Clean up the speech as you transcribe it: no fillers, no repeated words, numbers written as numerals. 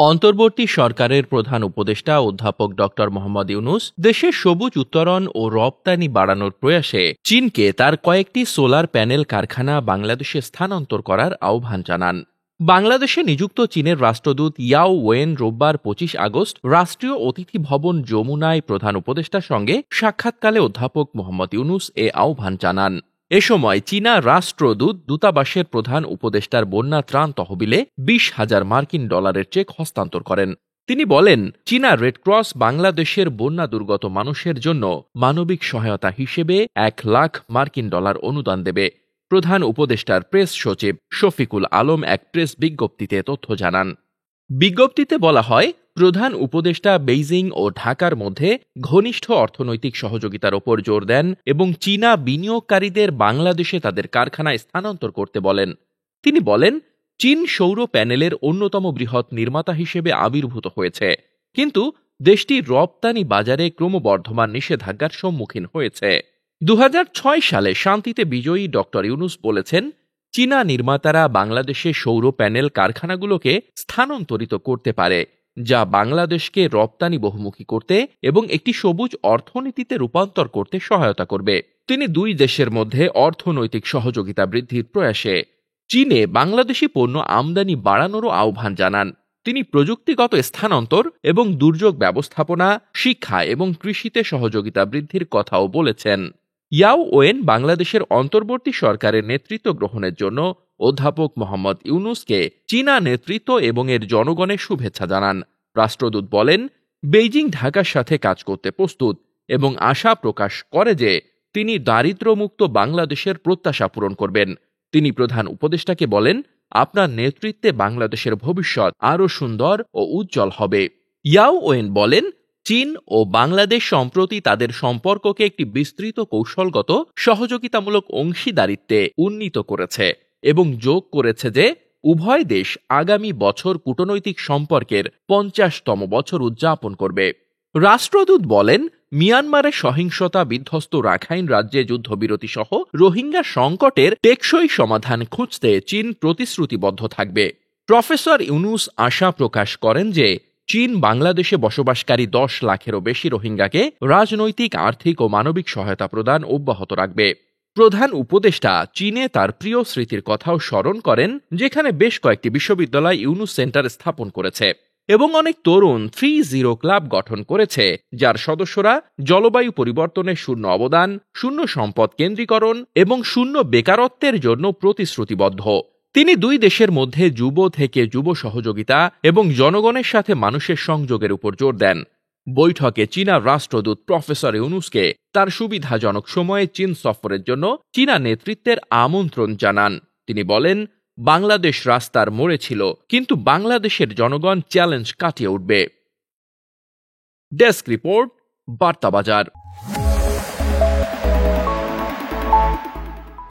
অন্তর্বর্তী সরকারের প্রধান উপদেষ্টা অধ্যাপক ড মোহাম্মদ ইউনূস দেশের সবুজ উত্তরণ ও রপ্তানি বাড়ানোর প্রয়াসে চীনকে তার কয়েকটি সোলার প্যানেল কারখানা বাংলাদেশে স্থানান্তর করার আহ্বান জানান। বাংলাদেশে নিযুক্ত চীনের রাষ্ট্রদূত ইয়াও ওয়েন রোববার ২৫ আগস্ট রাষ্ট্রীয় অতিথি ভবন যমুনায় প্রধান উপদেষ্টার সঙ্গে সাক্ষাৎকালে অধ্যাপক মোহাম্মদ ইউনূস এ আহ্বান জানান। এ সময় চীনা রাষ্ট্রদূত দূতাবাসের প্রধান উপদেষ্টার বন্যা ত্রাণ তহবিলে ২০,০০০ মার্কিন ডলারের চেক হস্তান্তর করেন। তিনি বলেন, চীনা রেডক্রস বাংলাদেশের বন্যা দুর্গত মানুষের জন্য মানবিক সহায়তা হিসেবে ১,০০,০০০ মার্কিন ডলার অনুদান দেবে। প্রধান উপদেষ্টার প্রেস সচিব শফিকুল আলম এক প্রেস বিজ্ঞপ্তিতে তথ্য জানান। বিজ্ঞপ্তিতে বলা হয়, প্রধান উপদেষ্টা বেইজিং ও ঢাকার মধ্যে ঘনিষ্ঠ অর্থনৈতিক সহযোগিতার ওপর জোর দেন এবং চীনা বিনিয়োগকারীদের বাংলাদেশে তাদের কারখানায় স্থানান্তর করতে বলেন। তিনি বলেন, চীন সৌর প্যানেলের অন্যতম বৃহৎ নির্মাতা হিসেবে আবির্ভূত হয়েছে, কিন্তু দেশটি রপ্তানি বাজারে ক্রমবর্ধমান নিষেধাজ্ঞার সম্মুখীন হয়েছে। ২০০৬ সালে শান্তিতে বিজয়ী ড ইউনূস বলেছেন, চীনা নির্মাতারা বাংলাদেশে সৌর প্যানেল কারখানাগুলোকে স্থানান্তরিত করতে পারে, যা বাংলাদেশকে রপ্তানি বহুমুখী করতে এবং একটি সবুজ অর্থনীতিতে রূপান্তর করতে সহায়তা করবে। তিনি দুই দেশের মধ্যে অর্থনৈতিক সহযোগিতা বৃদ্ধির প্রয়াসে চীনে বাংলাদেশি পণ্য আমদানি বাড়ানোরও আহ্বান জানান। তিনি প্রযুক্তিগত স্থানান্তর এবং দুর্যোগ ব্যবস্থাপনা, শিক্ষা এবং কৃষিতে সহযোগিতা বৃদ্ধির কথাও বলেছেন। ইয়াও ওয়েন বাংলাদেশের অন্তর্বর্তী সরকারের নেতৃত্ব গ্রহণের জন্য অধ্যাপক মোহাম্মদ ইউনূসকে চীনা নেতৃত্ব এবং এর জনগণের শুভেচ্ছা জানান। রাষ্ট্রদূত বলেন, বেইজিং ঢাকার সাথে কাজ করতে প্রস্তুত এবং আশা প্রকাশ করে যে তিনি দারিদ্র্যমুক্ত বাংলাদেশের প্রত্যাশা পূরণ করবেন। তিনি প্রধান উপদেষ্টাকে বলেন, আপনার নেতৃত্বে বাংলাদেশের ভবিষ্যৎ আরও সুন্দর ও উজ্জ্বল হবে। ইয়াও ওয়েন বলেন, চীন ও বাংলাদেশ সম্প্রতি তাদের সম্পর্ককে একটি বিস্তৃত কৌশলগত সহযোগিতামূলক অংশীদারিত্বে উন্নীত করেছে এবং যোগ করেছে যে উভয় দেশ আগামী বছর কূটনৈতিক সম্পর্কের ৫০তম বছর উদযাপন করবে। রাষ্ট্রদূত বলেন, মিয়ানমারে সহিংসতা বিধ্বস্ত রাখাইন রাজ্যে যুদ্ধবিরতি সহ রোহিঙ্গা সংকটের টেকসই সমাধান খুঁজতে চীন প্রতিশ্রুতিবদ্ধ থাকবে। প্রফেসর ইউনূস আশা প্রকাশ করেন যে চীন বাংলাদেশে বসবাসকারী ১০ লাখেরও বেশি রোহিঙ্গাকে রাজনৈতিক, আর্থিক ও মানবিক সহায়তা প্রদান অব্যাহত রাখবে। প্রধান উপদেষ্টা চীনে তার প্রিয় স্মৃতির কথাও স্মরণ করেন, যেখানে বেশ কয়েকটি বিশ্ববিদ্যালয় ইউনূস সেন্টার স্থাপন করেছে এবং অনেক তরুণ ৩-০ ক্লাব গঠন করেছে, যার সদস্যরা জলবায়ু পরিবর্তনের শূন্য অবদান, শূন্য সম্পদ কেন্দ্রীকরণ এবং শূন্য বেকারত্বের জন্য প্রতিশ্রুতিবদ্ধ। তিনি দুই দেশের মধ্যে যুব থেকে যুব সহযোগিতা এবং জনগণের সাথে মানুষের সংযোগের উপর জোর দেন। বৈঠকে চীনা রাষ্ট্রদূত প্রফেসর ইউনূসকে তার সুবিধাজনক সময়ে চীন সফরের জন্য চীনা নেতৃত্বের আমন্ত্রণ জানান। তিনি বলেন, বাংলাদেশ রাস্তার মোড়ে ছিল, কিন্তু বাংলাদেশের জনগণ চ্যালেঞ্জ কাটিয়ে উঠবে। Desk report, বার্তাবাজার।